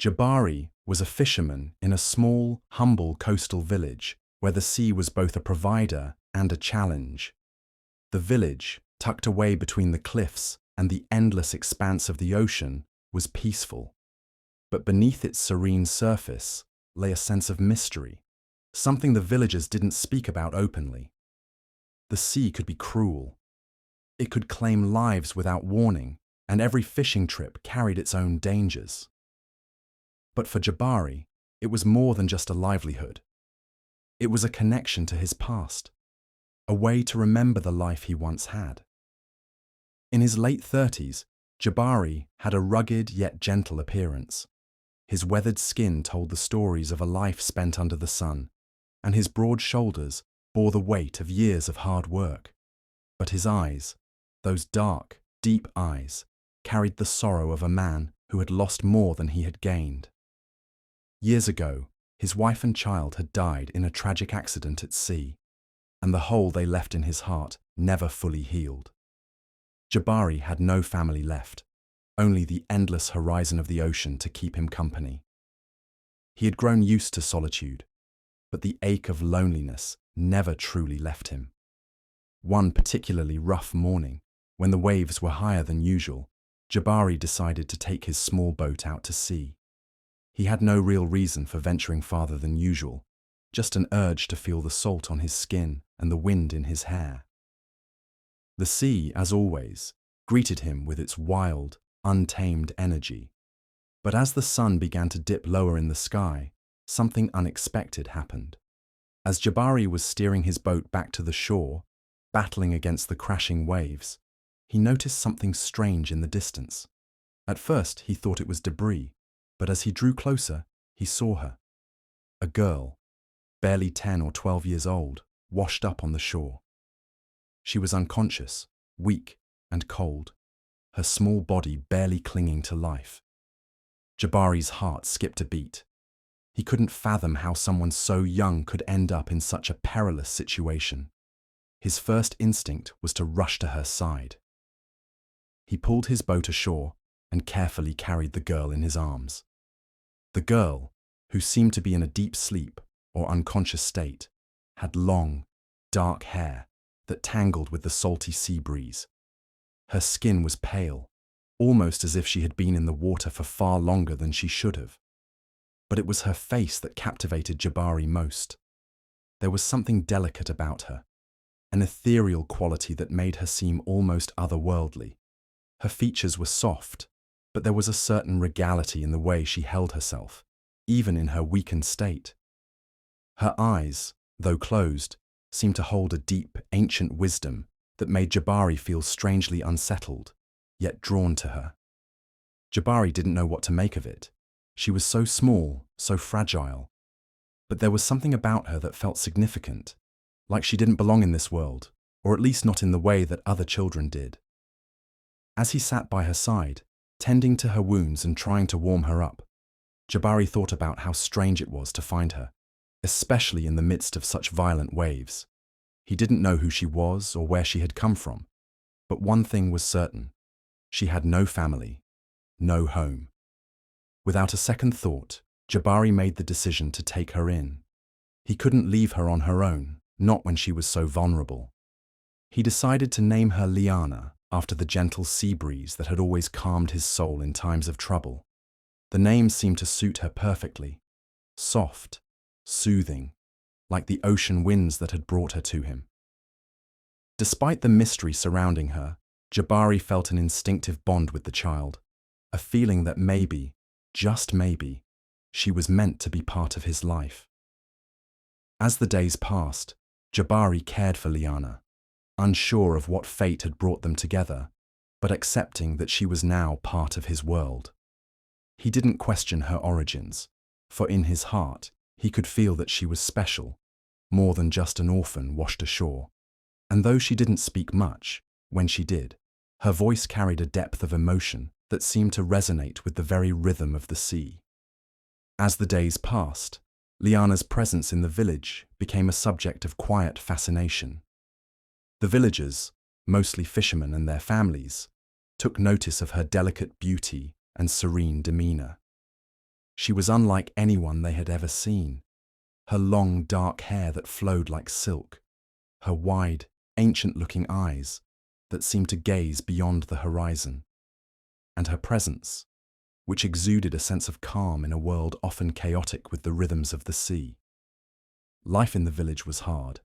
Jabari was a fisherman in a small, humble coastal village where the sea was both a provider and a challenge. The village, tucked away between the cliffs and the endless expanse of the ocean, was peaceful. But beneath its serene surface lay a sense of mystery, something the villagers didn't speak about openly. The sea could be cruel. It could claim lives without warning, and every fishing trip carried its own dangers. But for Jabari, it was more than just a livelihood. It was a connection to his past, a way to remember the life he once had. In his late 30s, Jabari had a rugged yet gentle appearance. His weathered skin told the stories of a life spent under the sun, and his broad shoulders bore the weight of years of hard work. But his eyes, those dark, deep eyes, carried the sorrow of a man who had lost more than he had gained. Years ago, his wife and child had died in a tragic accident at sea, and the hole they left in his heart never fully healed. Jabari had no family left, only the endless horizon of the ocean to keep him company. He had grown used to solitude, but the ache of loneliness never truly left him. One particularly rough morning, when the waves were higher than usual, Jabari decided to take his small boat out to sea. He had no real reason for venturing farther than usual, just an urge to feel the salt on his skin and the wind in his hair. The sea, as always, greeted him with its wild, untamed energy. But as the sun began to dip lower in the sky, something unexpected happened. As Jabari was steering his boat back to the shore, battling against the crashing waves, he noticed something strange in the distance. At first, he thought it was debris, but as he drew closer, he saw her. A girl, barely 10 or 12 years old, washed up on the shore. She was unconscious, weak, and cold, her small body barely clinging to life. Jabari's heart skipped a beat. He couldn't fathom how someone so young could end up in such a perilous situation. His first instinct was to rush to her side. He pulled his boat ashore and carefully carried the girl in his arms. The girl, who seemed to be in a deep sleep or unconscious state, had long, dark hair that tangled with the salty sea breeze. Her skin was pale, almost as if she had been in the water for far longer than she should have. But it was her face that captivated Jabari most. There was something delicate about her, an ethereal quality that made her seem almost otherworldly. Her features were soft, but there was a certain regality in the way she held herself, even in her weakened state. Her eyes, though closed, seemed to hold a deep, ancient wisdom that made Jabari feel strangely unsettled, yet drawn to her. Jabari didn't know what to make of it. She was so small, so fragile, but there was something about her that felt significant, like she didn't belong in this world, or at least not in the way that other children did. As he sat by her side, tending to her wounds and trying to warm her up, Jabari thought about how strange it was to find her, especially in the midst of such violent waves. He didn't know who she was or where she had come from, but one thing was certain: she had no family, no home. Without a second thought, Jabari made the decision to take her in. He couldn't leave her on her own, not when she was so vulnerable. He decided to name her Liana, after the gentle sea breeze that had always calmed his soul in times of trouble. The name seemed to suit her perfectly. Soft, soothing, like the ocean winds that had brought her to him. Despite the mystery surrounding her, Jabari felt an instinctive bond with the child, a feeling that maybe, just maybe, she was meant to be part of his life. As the days passed, Jabari cared for Liana, unsure of what fate had brought them together, but accepting that she was now part of his world. He didn't question her origins, for in his heart he could feel that she was special, more than just an orphan washed ashore. And though she didn't speak much, when she did, her voice carried a depth of emotion that seemed to resonate with the very rhythm of the sea. As the days passed, Liana's presence in the village became a subject of quiet fascination. The villagers, mostly fishermen and their families, took notice of her delicate beauty and serene demeanor. She was unlike anyone they had ever seen. Her long, dark hair that flowed like silk, her wide, ancient-looking eyes that seemed to gaze beyond the horizon, and her presence, which exuded a sense of calm in a world often chaotic with the rhythms of the sea. Life in the village was hard,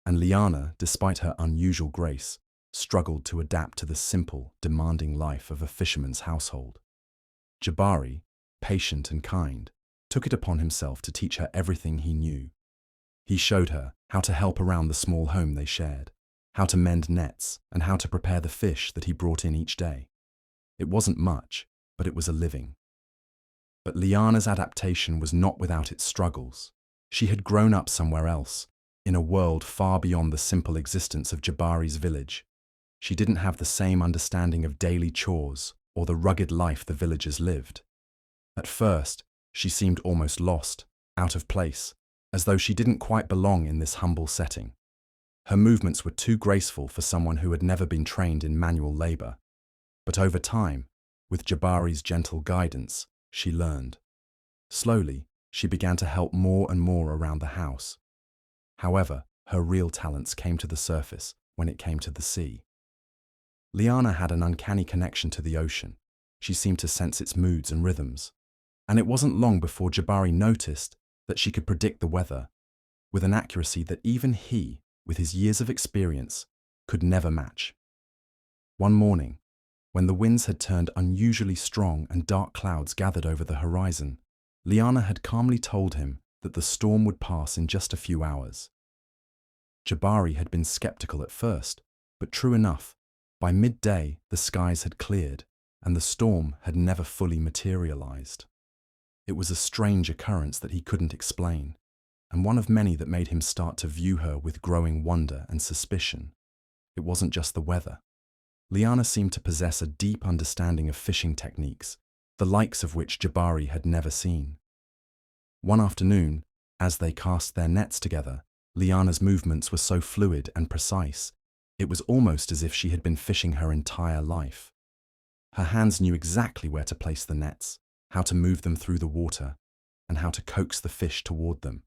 and Liana, despite her unusual grace, struggled to adapt to the simple, demanding life of a fisherman's household. Jabari, patient and kind, took it upon himself to teach her everything he knew. He showed her how to help around the small home they shared, how to mend nets, and how to prepare the fish that he brought in each day. It wasn't much, but it was a living. But Liana's adaptation was not without its struggles. She had grown up somewhere else, in a world far beyond the simple existence of Jabari's village. She didn't have the same understanding of daily chores or the rugged life the villagers lived. At first, she seemed almost lost, out of place, as though she didn't quite belong in this humble setting. Her movements were too graceful for someone who had never been trained in manual labor. But over time, with Jabari's gentle guidance, she learned. Slowly, she began to help more and more around the house. However, her real talents came to the surface when it came to the sea. Liana had an uncanny connection to the ocean. She seemed to sense its moods and rhythms. And it wasn't long before Jabari noticed that she could predict the weather with an accuracy that even he, with his years of experience, could never match. One morning, when the winds had turned unusually strong and dark clouds gathered over the horizon, Liana had calmly told him that the storm would pass in just a few hours. Jabari had been skeptical at first, but true enough, by midday the skies had cleared and the storm had never fully materialized. It was a strange occurrence that he couldn't explain, and one of many that made him start to view her with growing wonder and suspicion. It wasn't just the weather. Liana seemed to possess a deep understanding of fishing techniques, the likes of which Jabari had never seen. One afternoon, as they cast their nets together, Liana's movements were so fluid and precise, it was almost as if she had been fishing her entire life. Her hands knew exactly where to place the nets, how to move them through the water, and how to coax the fish toward them.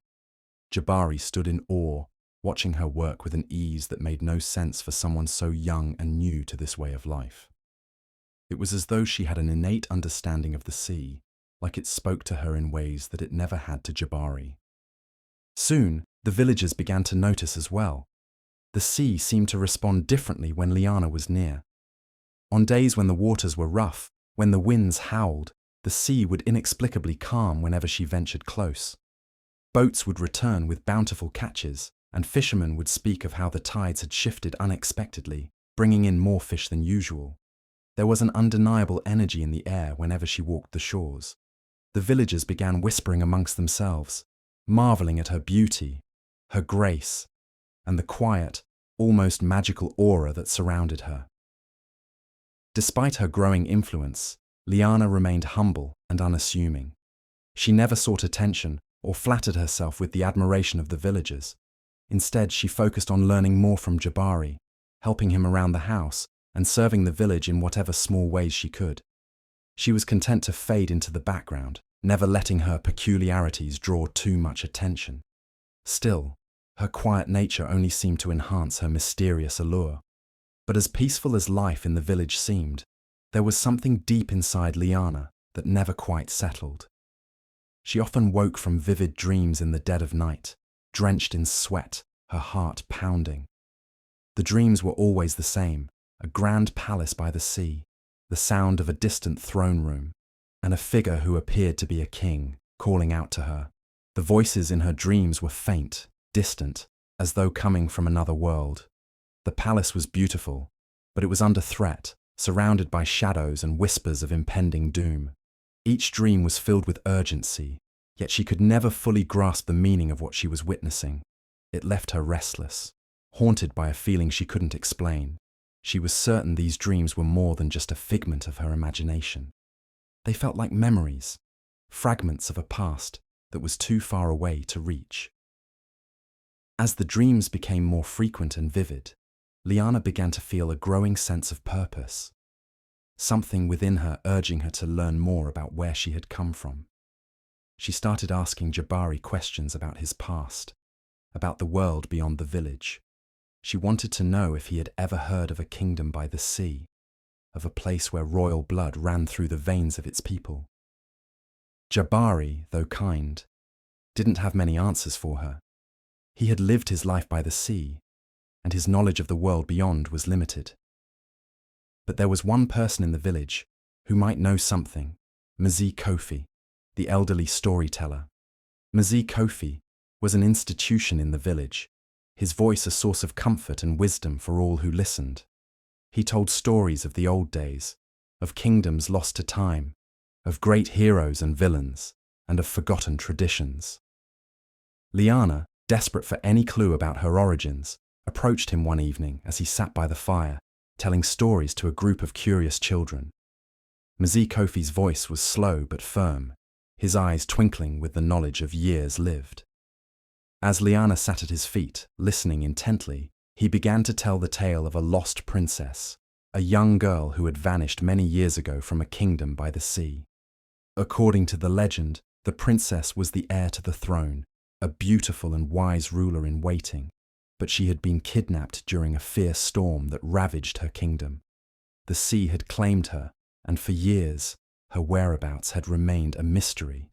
Jabari stood in awe, watching her work with an ease that made no sense for someone so young and new to this way of life. It was as though she had an innate understanding of the sea, like it spoke to her in ways that it never had to Jabari. Soon, the villagers began to notice as well. The sea seemed to respond differently when Liana was near. On days when the waters were rough, when the winds howled, the sea would inexplicably calm whenever she ventured close. Boats would return with bountiful catches, and fishermen would speak of how the tides had shifted unexpectedly, bringing in more fish than usual. There was an undeniable energy in the air whenever she walked the shores. The villagers began whispering amongst themselves, marveling at her beauty, her grace, and the quiet, almost magical aura that surrounded her. Despite her growing influence, Liana remained humble and unassuming. She never sought attention or flattered herself with the admiration of the villagers. Instead, she focused on learning more from Jabari, helping him around the house, and serving the village in whatever small ways she could. She was content to fade into the background, never letting her peculiarities draw too much attention. Still, her quiet nature only seemed to enhance her mysterious allure. But as peaceful as life in the village seemed, there was something deep inside Liana that never quite settled. She often woke from vivid dreams in the dead of night, drenched in sweat, her heart pounding. The dreams were always the same: a grand palace by the sea, the sound of a distant throne room, and a figure who appeared to be a king, calling out to her. The voices in her dreams were faint, distant, as though coming from another world. The palace was beautiful, but it was under threat, surrounded by shadows and whispers of impending doom. Each dream was filled with urgency, yet she could never fully grasp the meaning of what she was witnessing. It left her restless, haunted by a feeling she couldn't explain. She was certain these dreams were more than just a figment of her imagination. They felt like memories, fragments of a past that was too far away to reach. As the dreams became more frequent and vivid, Liana began to feel a growing sense of purpose, something within her urging her to learn more about where she had come from. She started asking Jabari questions about his past, about the world beyond the village. She wanted to know if he had ever heard of a kingdom by the sea, of a place where royal blood ran through the veins of its people. Jabari, though kind, didn't have many answers for her. He had lived his life by the sea, and his knowledge of the world beyond was limited. But there was one person in the village who might know something, Mzee Kofi, the elderly storyteller. Mzee Kofi was an institution in the village, his voice a source of comfort and wisdom for all who listened. He told stories of the old days, of kingdoms lost to time, of great heroes and villains, and of forgotten traditions. Liana, desperate for any clue about her origins, approached him one evening as he sat by the fire, telling stories to a group of curious children. Mzee Kofi's voice was slow but firm, his eyes twinkling with the knowledge of years lived. As Liana sat at his feet, listening intently, he began to tell the tale of a lost princess, a young girl who had vanished many years ago from a kingdom by the sea. According to the legend, the princess was the heir to the throne, a beautiful and wise ruler in waiting, but she had been kidnapped during a fierce storm that ravaged her kingdom. The sea had claimed her, and for years, her whereabouts had remained a mystery.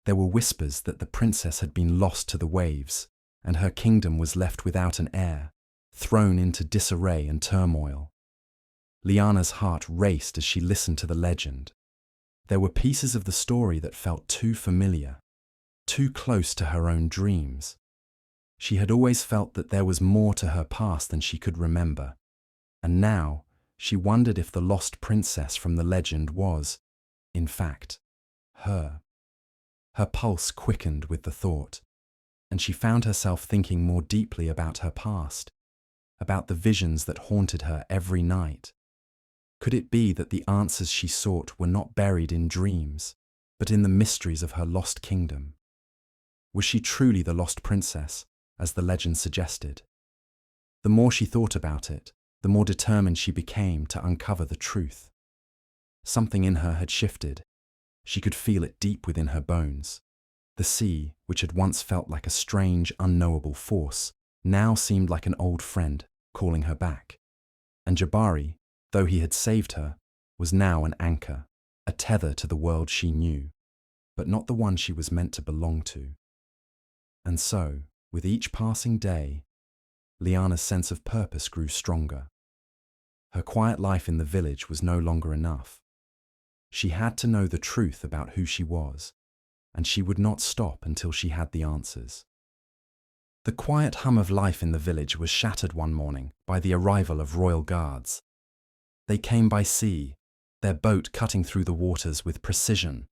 There were whispers that the princess had been lost to the waves, and her kingdom was left without an heir, thrown into disarray and turmoil. Liana's heart raced as she listened to the legend. There were pieces of the story that felt too familiar, too close to her own dreams. She had always felt that there was more to her past than she could remember, and now she wondered if the lost princess from the legend was, in fact, her. Her pulse quickened with the thought, and she found herself thinking more deeply about her past, about the visions that haunted her every night. Could it be that the answers she sought were not buried in dreams, but in the mysteries of her lost kingdom? Was she truly the lost princess, as the legend suggested? The more she thought about it, the more determined she became to uncover the truth. Something in her had shifted. She could feel it deep within her bones. The sea, which had once felt like a strange, unknowable force, now seemed like an old friend calling her back. And Jabari, though he had saved her, was now an anchor, a tether to the world she knew, but not the one she was meant to belong to. And so, with each passing day, Liana's sense of purpose grew stronger. Her quiet life in the village was no longer enough. She had to know the truth about who she was, and she would not stop until she had the answers. The quiet hum of life in the village was shattered one morning by the arrival of royal guards. They came by sea, their boat cutting through the waters with precision,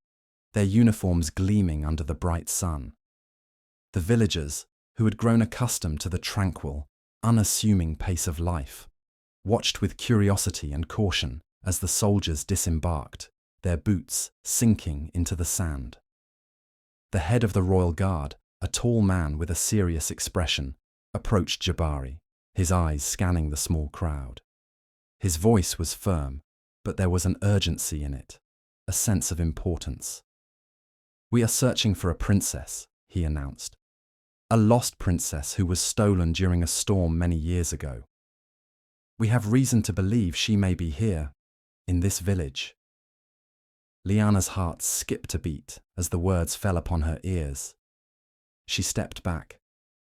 their uniforms gleaming under the bright sun. The villagers, who had grown accustomed to the tranquil, unassuming pace of life, watched with curiosity and caution as the soldiers disembarked, their boots sinking into the sand. The head of the royal guard, a tall man with a serious expression, approached Jabari, his eyes scanning the small crowd. His voice was firm, but there was an urgency in it, a sense of importance. "We are searching for a princess," he announced. "A lost princess who was stolen during a storm many years ago. We have reason to believe she may be here, in this village." Liana's heart skipped a beat as the words fell upon her ears. She stepped back,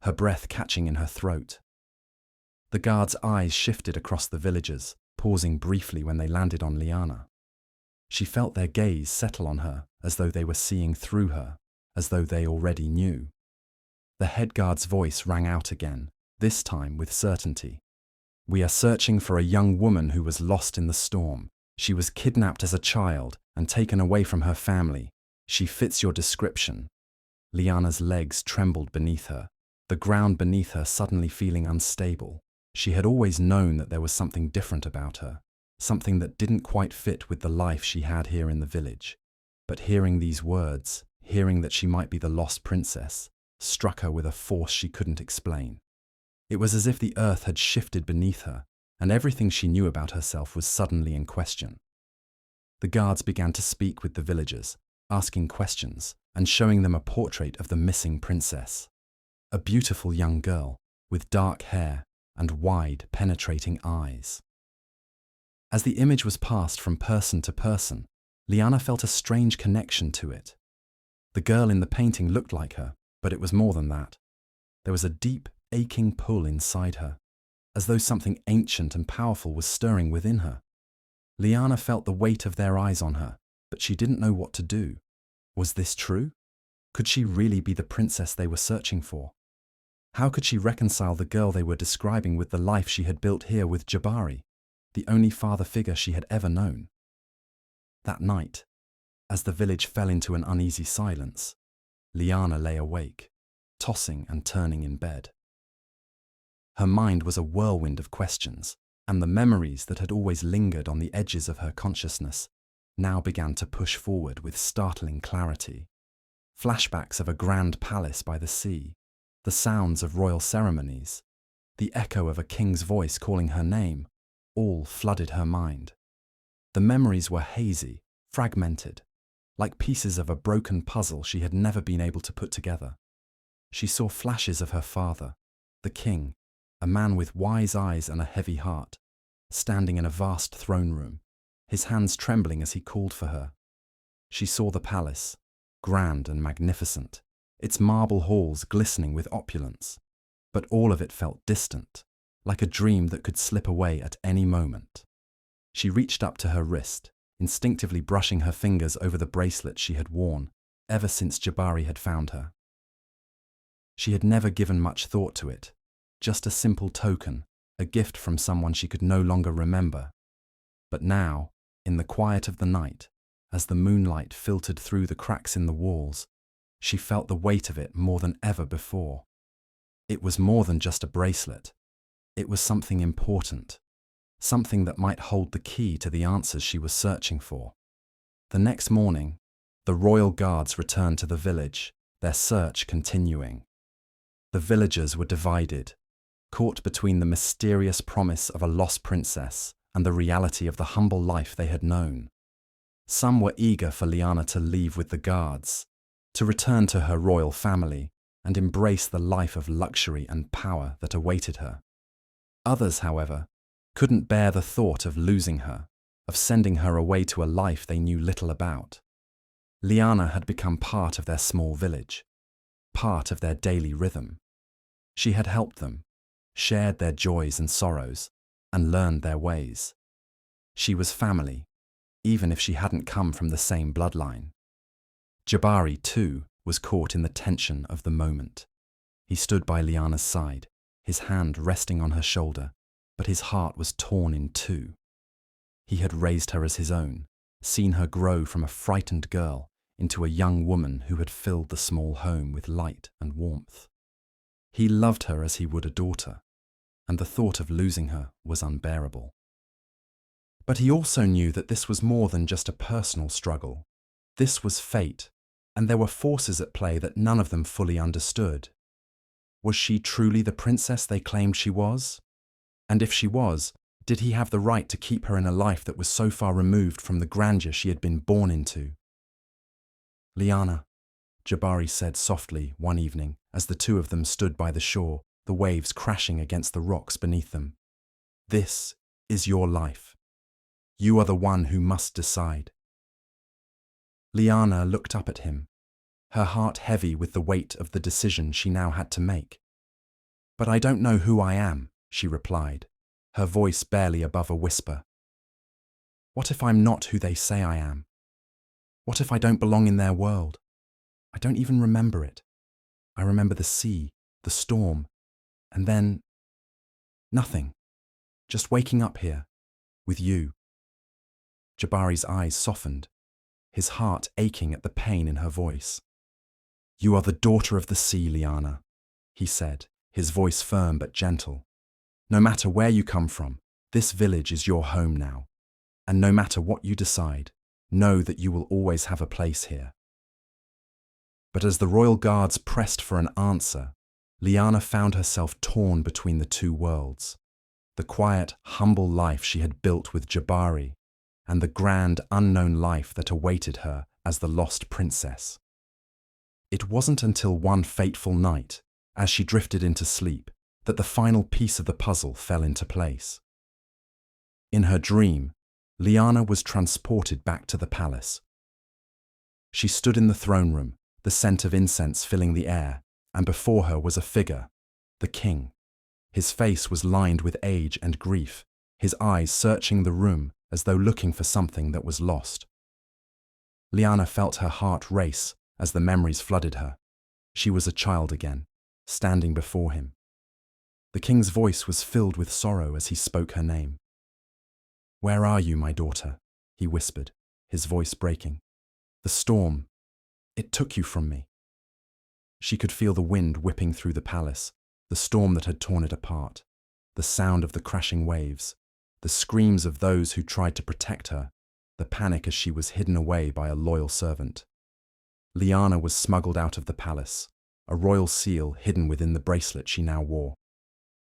her breath catching in her throat. The guard's eyes shifted across the villagers, pausing briefly when they landed on Liana. She felt their gaze settle on her as though they were seeing through her, as though they already knew. The head guard's voice rang out again, this time with certainty. "We are searching for a young woman who was lost in the storm. She was kidnapped as a child and taken away from her family. She fits your description." Liana's legs trembled beneath her, the ground beneath her suddenly feeling unstable. She had always known that there was something different about her, something that didn't quite fit with the life she had here in the village. But hearing these words, hearing that she might be the lost princess, struck her with a force she couldn't explain. It was as if the earth had shifted beneath her, and everything she knew about herself was suddenly in question. The guards began to speak with the villagers, asking questions, and showing them a portrait of the missing princess. A beautiful young girl with dark hair and wide, penetrating eyes. As the image was passed from person to person, Liana felt a strange connection to it. The girl in the painting looked like her, but it was more than that. There was a deep, aching pull inside her, as though something ancient and powerful was stirring within her. Liana felt the weight of their eyes on her, but she didn't know what to do. Was this true? Could she really be the princess they were searching for? How could she reconcile the girl they were describing with the life she had built here with Jabari, the only father figure she had ever known? That night, as the village fell into an uneasy silence, Liana lay awake, tossing and turning in bed. Her mind was a whirlwind of questions, and the memories that had always lingered on the edges of her consciousness now began to push forward with startling clarity. Flashbacks of a grand palace by the sea, the sounds of royal ceremonies, the echo of a king's voice calling her name, all flooded her mind. The memories were hazy, fragmented, like pieces of a broken puzzle she had never been able to put together. She saw flashes of her father, the king, a man with wise eyes and a heavy heart, standing in a vast throne room, his hands trembling as he called for her. She saw the palace, grand and magnificent, its marble halls glistening with opulence, but all of it felt distant, like a dream that could slip away at any moment. She reached up to her wrist, instinctively brushing her fingers over the bracelet she had worn ever since Jabari had found her. She had never given much thought to it, just a simple token, a gift from someone she could no longer remember. But now, in the quiet of the night, as the moonlight filtered through the cracks in the walls, she felt the weight of it more than ever before. It was more than just a bracelet. It was something important, something that might hold the key to the answers she was searching for. The next morning, the royal guards returned to the village, their search continuing. The villagers were divided, caught between the mysterious promise of a lost princess and the reality of the humble life they had known. Some were eager for Liana to leave with the guards, to return to her royal family and embrace the life of luxury and power that awaited her. Others, however, couldn't bear the thought of losing her, of sending her away to a life they knew little about. Liana had become part of their small village, part of their daily rhythm. She had helped them, shared their joys and sorrows, and learned their ways. She was family, even if she hadn't come from the same bloodline. Jabari, too, was caught in the tension of the moment. He stood by Liana's side, his hand resting on her shoulder, but his heart was torn in two. He had raised her as his own, seen her grow from a frightened girl into a young woman who had filled the small home with light and warmth. He loved her as he would a daughter, and the thought of losing her was unbearable. But he also knew that this was more than just a personal struggle. This was fate, and there were forces at play that none of them fully understood. Was she truly the princess they claimed she was? And if she was, did he have the right to keep her in a life that was so far removed from the grandeur she had been born into? "Liana," Jabari said softly one evening as the two of them stood by the shore, the waves crashing against the rocks beneath them. "This is your life. You are the one who must decide." Liana looked up at him, her heart heavy with the weight of the decision she now had to make. "But I don't know who I am," she replied, her voice barely above a whisper. "What if I'm not who they say I am? What if I don't belong in their world? I don't even remember it. I remember the sea, the storm, and then nothing. Just waking up here, with you." Jabari's eyes softened, his heart aching at the pain in her voice. "You are the daughter of the sea, Liana," he said, his voice firm but gentle. "No matter where you come from, this village is your home now. And no matter what you decide, know that you will always have a place here." But as the royal guards pressed for an answer, Liana found herself torn between the two worlds. The quiet, humble life she had built with Jabari, and the grand, unknown life that awaited her as the lost princess. It wasn't until one fateful night, as she drifted into sleep, that the final piece of the puzzle fell into place. In her dream, Liana was transported back to the palace. She stood in the throne room, the scent of incense filling the air, and before her was a figure, the king. His face was lined with age and grief, his eyes searching the room as though looking for something that was lost. Liana felt her heart race as the memories flooded her. She was a child again, standing before him. The king's voice was filled with sorrow as he spoke her name. "Where are you, my daughter?" he whispered, his voice breaking. "The storm, it took you from me." She could feel the wind whipping through the palace, the storm that had torn it apart, the sound of the crashing waves, the screams of those who tried to protect her, the panic as she was hidden away by a loyal servant. Liana was smuggled out of the palace, a royal seal hidden within the bracelet she now wore.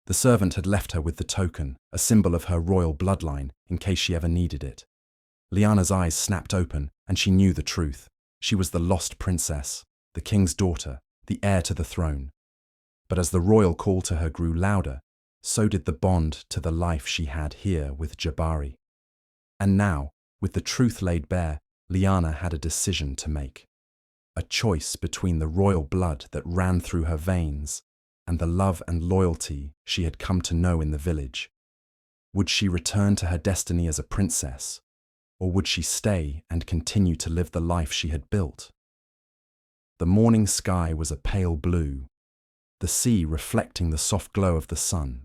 The servant had left her with the token, a symbol of her royal bloodline, in case she ever needed it. Liana's eyes snapped open, and she knew the truth. She was the lost princess, the king's daughter, the heir to the throne. But as the royal call to her grew louder, so did the bond to the life she had here with Jabari. And now, with the truth laid bare, Liana had a decision to make. A choice between the royal blood that ran through her veins and the love and loyalty she had come to know in the village. Would she return to her destiny as a princess, or would she stay and continue to live the life she had built? The morning sky was a pale blue, the sea reflecting the soft glow of the sun.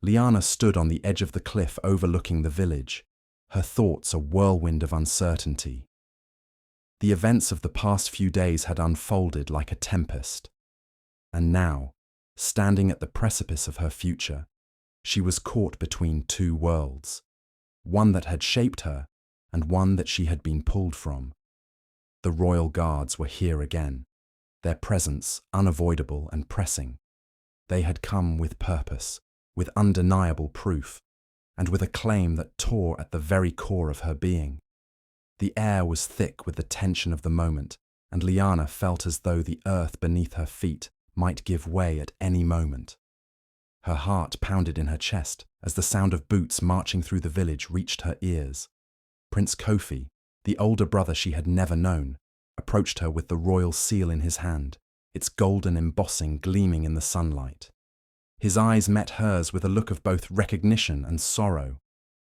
Liana stood on the edge of the cliff overlooking the village, her thoughts a whirlwind of uncertainty. The events of the past few days had unfolded like a tempest, and now, standing at the precipice of her future, she was caught between two worlds, one that had shaped her and one that she had been pulled from. The royal guards were here again, their presence unavoidable and pressing. They had come with purpose, with undeniable proof, and with a claim that tore at the very core of her being. The air was thick with the tension of the moment, and Liana felt as though the earth beneath her feet might give way at any moment. Her heart pounded in her chest as the sound of boots marching through the village reached her ears. Prince Kofi, the older brother she had never known, approached her with the royal seal in his hand, its golden embossing gleaming in the sunlight. His eyes met hers with a look of both recognition and sorrow.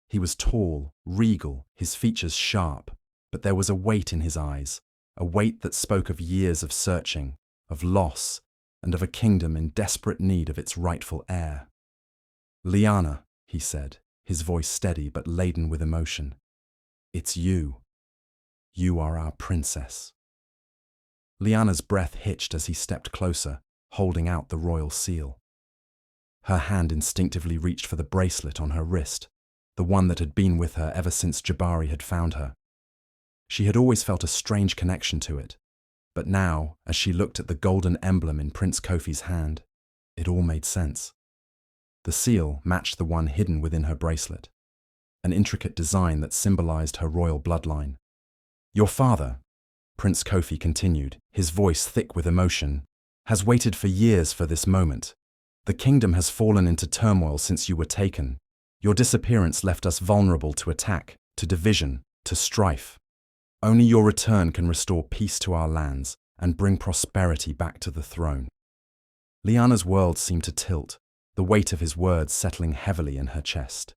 He was tall, regal, his features sharp, but there was a weight in his eyes, a weight that spoke of years of searching, of loss, and of a kingdom in desperate need of its rightful heir. "Liana," he said, his voice steady but laden with emotion. "It's you. You are our princess." Liana's breath hitched as he stepped closer, holding out the royal seal. Her hand instinctively reached for the bracelet on her wrist, the one that had been with her ever since Jabari had found her. She had always felt a strange connection to it, but now, as she looked at the golden emblem in Prince Kofi's hand, it all made sense. The seal matched the one hidden within her bracelet, an intricate design that symbolized her royal bloodline. "Your father," Prince Kofi continued, his voice thick with emotion, "has waited for years for this moment. The kingdom has fallen into turmoil since you were taken. Your disappearance left us vulnerable to attack, to division, to strife. Only your return can restore peace to our lands and bring prosperity back to the throne." Liana's world seemed to tilt, the weight of his words settling heavily in her chest.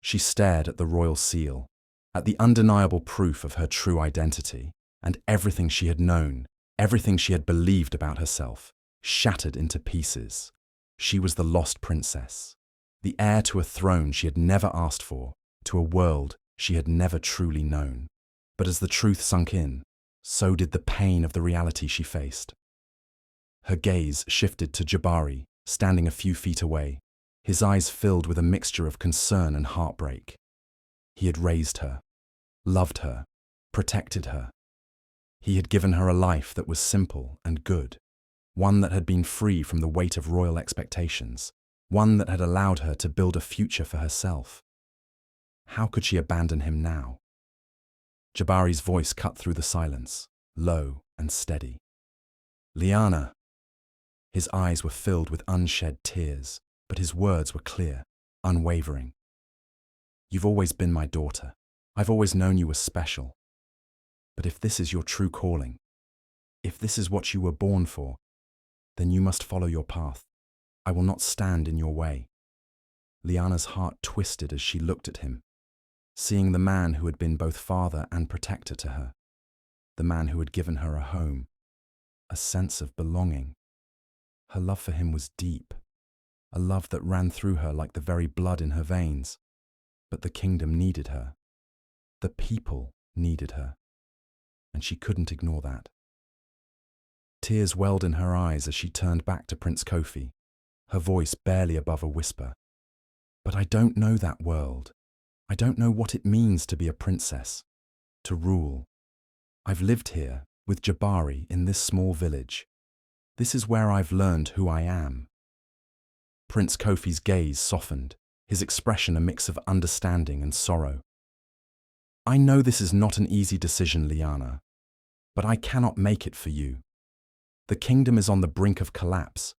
She stared at the royal seal, at the undeniable proof of her true identity, and everything she had known, everything she had believed about herself, shattered into pieces. She was the lost princess, the heir to a throne she had never asked for, to a world she had never truly known. But as the truth sunk in, so did the pain of the reality she faced. Her gaze shifted to Jabari, standing a few feet away, his eyes filled with a mixture of concern and heartbreak. He had raised her, loved her, protected her. He had given her a life that was simple and good, one that had been free from the weight of royal expectations, one that had allowed her to build a future for herself. How could she abandon him now? Jabari's voice cut through the silence, low and steady. Liana. His eyes were filled with unshed tears, but his words were clear, unwavering. You've always been my daughter. I've always known you were special. But if this is your true calling, if this is what you were born for, then you must follow your path. I will not stand in your way. Liana's heart twisted as she looked at him, seeing the man who had been both father and protector to her, the man who had given her a home, a sense of belonging. Her love for him was deep, a love that ran through her like the very blood in her veins. But the kingdom needed her. The people needed her. And she couldn't ignore that. Tears welled in her eyes as she turned back to Prince Kofi, her voice barely above a whisper. But I don't know that world. I don't know what it means to be a princess, to rule. I've lived here with Jabari in this small village. This is where I've learned who I am. Prince Kofi's gaze softened, his expression a mix of understanding and sorrow. I know this is not an easy decision, Liana, but I cannot make it for you. The kingdom is on the brink of collapse.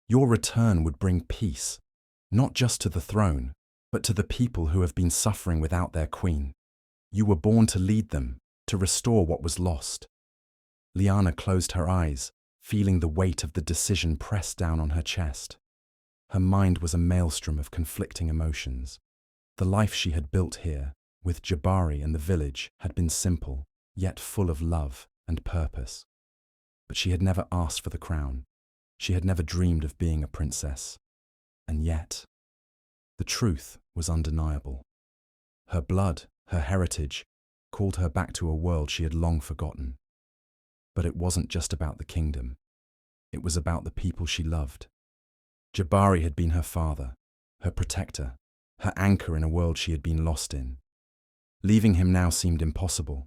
Your return would bring peace, not just to the throne, but to the people who have been suffering without their queen. You were born to lead them, to restore what was lost. Liana closed her eyes, feeling the weight of the decision pressed down on her chest. Her mind was a maelstrom of conflicting emotions. The life she had built here, with Jabari and the village, had been simple, yet full of love and purpose. But she had never asked for the crown. She had never dreamed of being a princess. And yet, the truth was undeniable. Her blood, her heritage, called her back to a world she had long forgotten. But it wasn't just about the kingdom. It was about the people she loved. Jabari had been her father, her protector, her anchor in a world she had been lost in. Leaving him now seemed impossible.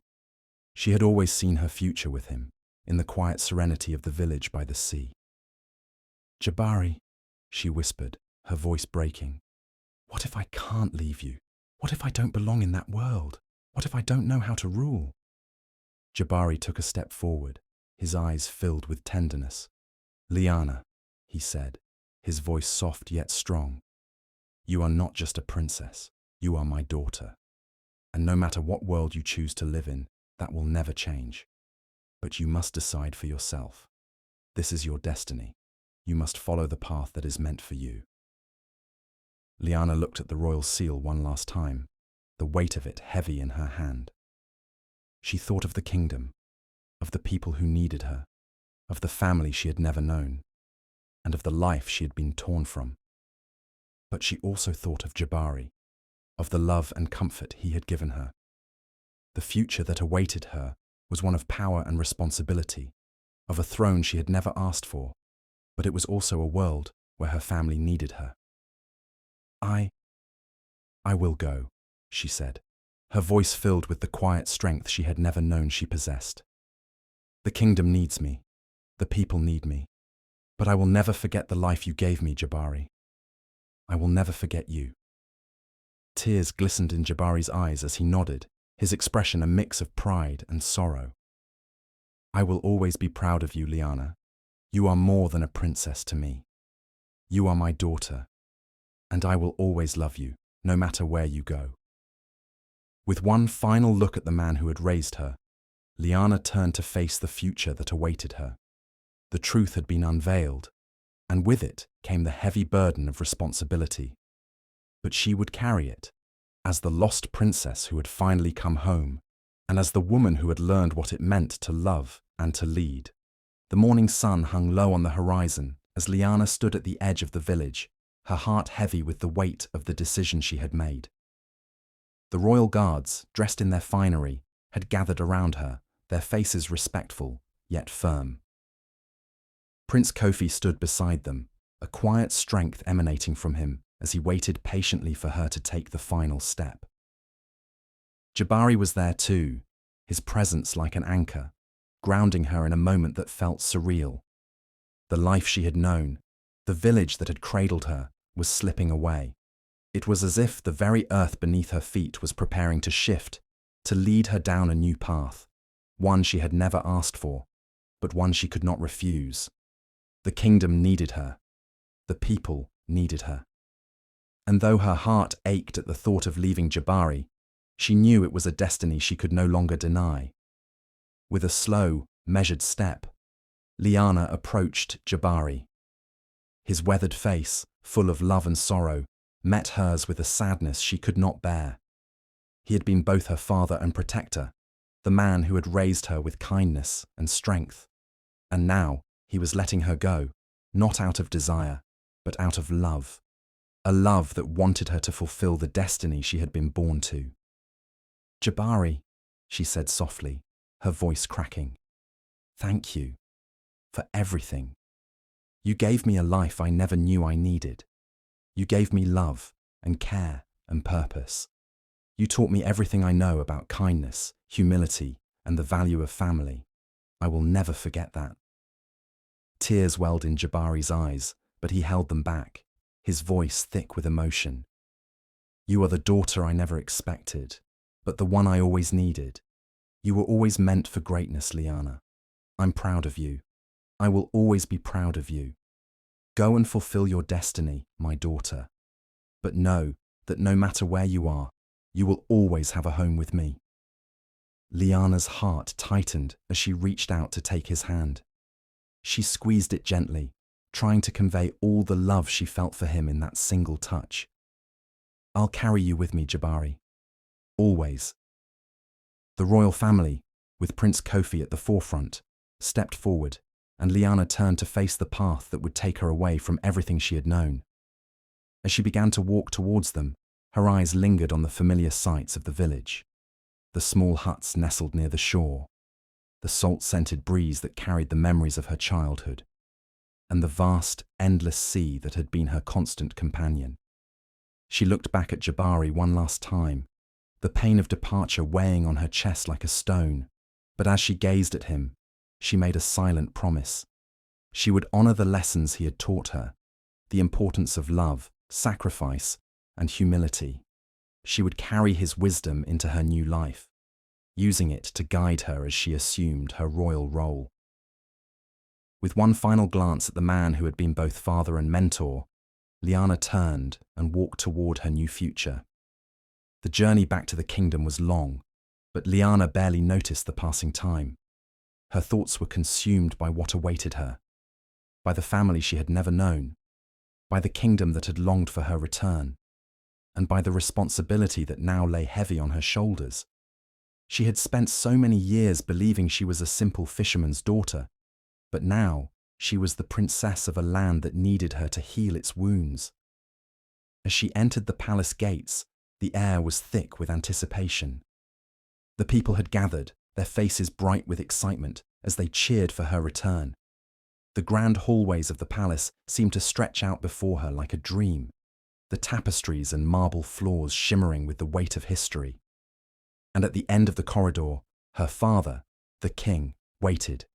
She had always seen her future with him, in the quiet serenity of the village by the sea. Jabari, she whispered, her voice breaking. What if I can't leave you? What if I don't belong in that world? What if I don't know how to rule? Jabari took a step forward, his eyes filled with tenderness. Liana, he said, his voice soft yet strong. You are not just a princess, you are my daughter. And no matter what world you choose to live in, that will never change. But you must decide for yourself. This is your destiny. You must follow the path that is meant for you. Liana looked at the royal seal one last time, the weight of it heavy in her hand. She thought of the kingdom, of the people who needed her, of the family she had never known, and of the life she had been torn from. But she also thought of Jabari, of the love and comfort he had given her. The future that awaited her was one of power and responsibility, of a throne she had never asked for, but it was also a world where her family needed her. I will go, she said, her voice filled with the quiet strength she had never known she possessed. The kingdom needs me. The people need me. But I will never forget the life you gave me, Jabari. I will never forget you. Tears glistened in Jabari's eyes as he nodded, his expression a mix of pride and sorrow. I will always be proud of you, Liana. You are more than a princess to me. You are my daughter, and I will always love you, no matter where you go. With one final look at the man who had raised her, Liana turned to face the future that awaited her. The truth had been unveiled, and with it came the heavy burden of responsibility. But she would carry it, as the lost princess who had finally come home, and as the woman who had learned what it meant to love and to lead. The morning sun hung low on the horizon as Liana stood at the edge of the village, her heart heavy with the weight of the decision she had made. The royal guards, dressed in their finery, had gathered around her, their faces respectful, yet firm. Prince Kofi stood beside them, a quiet strength emanating from him as he waited patiently for her to take the final step. Jabari was there too, his presence like an anchor, grounding her in a moment that felt surreal. The life she had known, the village that had cradled her, was slipping away. It was as if the very earth beneath her feet was preparing to shift, to lead her down a new path, one she had never asked for, but one she could not refuse. The kingdom needed her. The people needed her. And though her heart ached at the thought of leaving Jabari, she knew it was a destiny she could no longer deny. With a slow, measured step, Liana approached Jabari. His weathered face, full of love and sorrow, met hers with a sadness she could not bear. He had been both her father and protector, the man who had raised her with kindness and strength. And now he was letting her go, not out of desire, but out of love. A love that wanted her to fulfill the destiny she had been born to. "Jabari," she said softly, her voice cracking. "Thank you for everything. You gave me a life I never knew I needed. You gave me love and care and purpose. You taught me everything I know about kindness, humility, and the value of family. I will never forget that." Tears welled in Jabari's eyes, but he held them back, his voice thick with emotion. "You are the daughter I never expected, but the one I always needed. You were always meant for greatness, Liana. I'm proud of you. I will always be proud of you. Go and fulfill your destiny, my daughter. But know that no matter where you are, you will always have a home with me." Liana's heart tightened as she reached out to take his hand. She squeezed it gently, trying to convey all the love she felt for him in that single touch. "I'll carry you with me, Jabari. Always." The royal family, with Prince Kofi at the forefront, stepped forward, and Liana turned to face the path that would take her away from everything she had known. As she began to walk towards them, her eyes lingered on the familiar sights of the village. The small huts nestled near the shore, the salt-scented breeze that carried the memories of her childhood, and the vast, endless sea that had been her constant companion. She looked back at Jabari one last time, the pain of departure weighing on her chest like a stone, but as she gazed at him, she made a silent promise. She would honor the lessons he had taught her, the importance of love, sacrifice, and humility. She would carry his wisdom into her new life, using it to guide her as she assumed her royal role. With one final glance at the man who had been both father and mentor, Liana turned and walked toward her new future. The journey back to the kingdom was long, but Liana barely noticed the passing time. Her thoughts were consumed by what awaited her, by the family she had never known, by the kingdom that had longed for her return, and by the responsibility that now lay heavy on her shoulders. She had spent so many years believing she was a simple fisherman's daughter, but now she was the princess of a land that needed her to heal its wounds. As she entered the palace gates, the air was thick with anticipation. The people had gathered, their faces bright with excitement, as they cheered for her return. The grand hallways of the palace seemed to stretch out before her like a dream, the tapestries and marble floors shimmering with the weight of history. And at the end of the corridor, her father, the king, waited.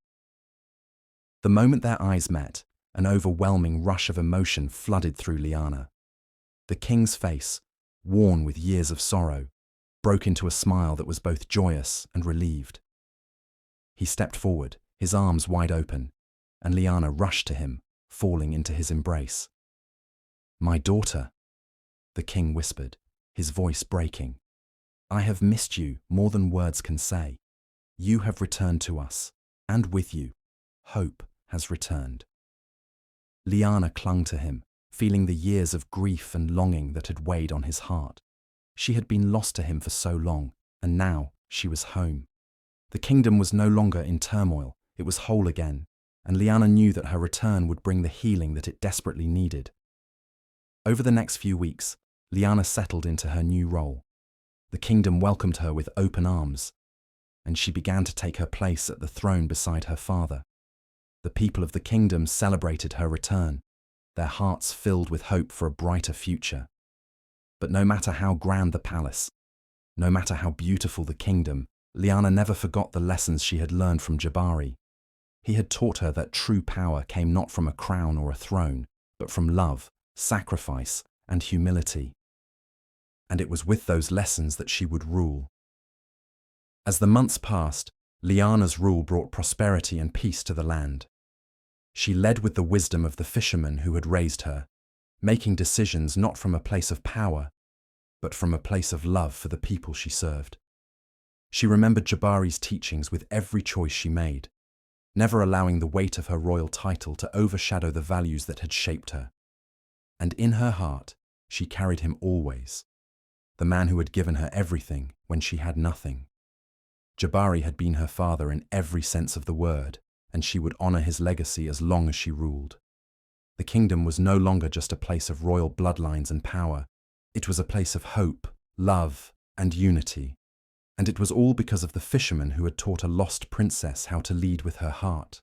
The moment their eyes met, an overwhelming rush of emotion flooded through Liana. The king's face, worn with years of sorrow, broke into a smile that was both joyous and relieved. He stepped forward, his arms wide open, and Liana rushed to him, falling into his embrace. "My daughter," the king whispered, his voice breaking. "I have missed you more than words can say. You have returned to us, and with you, hope has returned." Liana clung to him, feeling the years of grief and longing that had weighed on his heart. She had been lost to him for so long, and now she was home. The kingdom was no longer in turmoil, it was whole again, and Liana knew that her return would bring the healing that it desperately needed. Over the next few weeks, Liana settled into her new role. The kingdom welcomed her with open arms, and she began to take her place at the throne beside her father. The people of the kingdom celebrated her return, their hearts filled with hope for a brighter future. But no matter how grand the palace, no matter how beautiful the kingdom, Liana never forgot the lessons she had learned from Jabari. He had taught her that true power came not from a crown or a throne, but from love, sacrifice, and humility. And it was with those lessons that she would rule. As the months passed, Liana's rule brought prosperity and peace to the land. She led with the wisdom of the fisherman who had raised her, making decisions not from a place of power, but from a place of love for the people she served. She remembered Jabari's teachings with every choice she made, never allowing the weight of her royal title to overshadow the values that had shaped her. And in her heart, she carried him always, the man who had given her everything when she had nothing. Jabari had been her father in every sense of the word, and she would honor his legacy as long as she ruled. The kingdom was no longer just a place of royal bloodlines and power. It was a place of hope, love, and unity. And it was all because of the fisherman who had taught a lost princess how to lead with her heart.